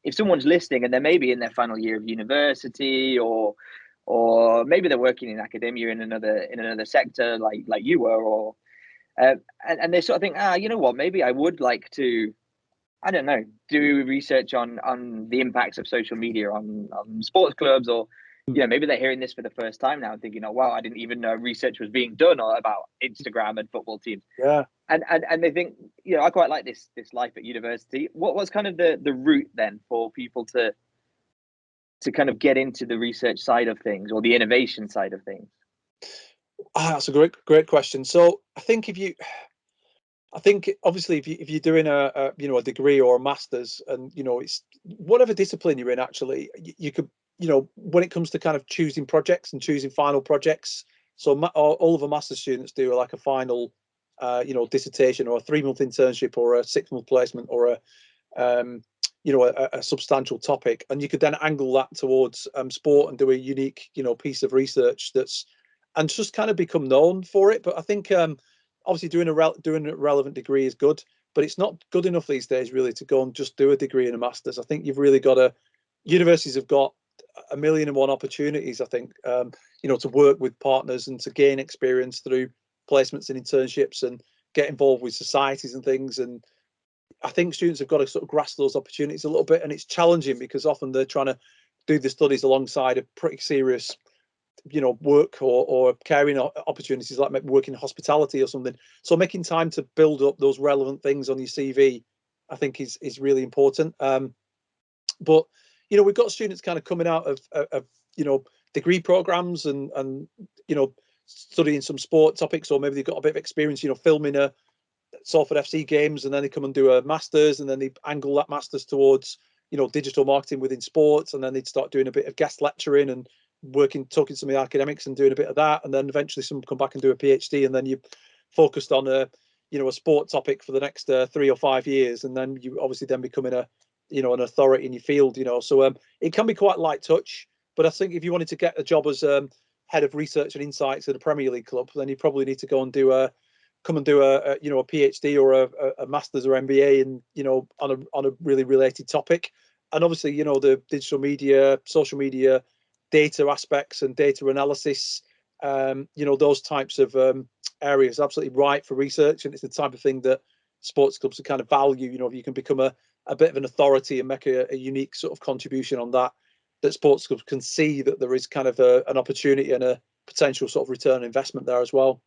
if someone's listening and they're maybe in their final year of university, or maybe they're working in academia in another sector like you were, or and they sort of think, you know what, maybe I would like to, I don't know, do research on the impacts of social media on sports clubs, or maybe they're hearing this for the first time now and thinking, oh wow, I didn't even know research was being done about Instagram and football teams. Yeah. And they think, I quite like this life at university. What was kind of the route then for people to kind of get into the research side of things, or the innovation side of things? That's a great question. So I think obviously if you're doing a degree or a master's, and it's whatever discipline you're in, actually, you could, when it comes to kind of choosing projects and choosing final projects. So all of the master's students do like a final dissertation, or a 3-month internship, or a 6-month placement, or a substantial topic, and you could then angle that towards sport and do a unique piece of research and just kind of become known for it. But I think obviously doing a relevant degree is good, but it's not good enough these days really to go and just do a degree and a master's. I think you've really got to, universities have got 1,000,001 opportunities, I think, to work with partners and to gain experience through placements and internships and get involved with societies and things. And I think students have got to sort of grasp those opportunities a little bit, and it's challenging because often they're trying to do the studies alongside a pretty serious work or caring opportunities, like maybe working in hospitality or something. So making time to build up those relevant things on your CV, I think is really important. But we've got students kind of coming out of degree programs and studying some sport topics, or maybe they've got a bit of experience filming a Salford FC games, and then they come and do a master's, and then they angle that master's towards digital marketing within sports, and then they'd start doing a bit of guest lecturing and talking to some of the academics and doing a bit of that, and then eventually some come back and do a PhD, and then you focused on a sport topic for the next 3 or 5 years, and then you obviously then becoming an authority in your field. So it can be quite light touch, but I think if you wanted to get a job as head of research and insights at a Premier League club, then you probably need to go and do a PhD or a master's or MBA and on a really related topic. And obviously the digital media, social media, data aspects and data analysis, those types of areas are absolutely right for research, and it's the type of thing that sports clubs are kind of value. If you can become a bit of an authority and make a unique sort of contribution on that sports clubs can see that there is kind of an opportunity and a potential sort of return on investment there as well.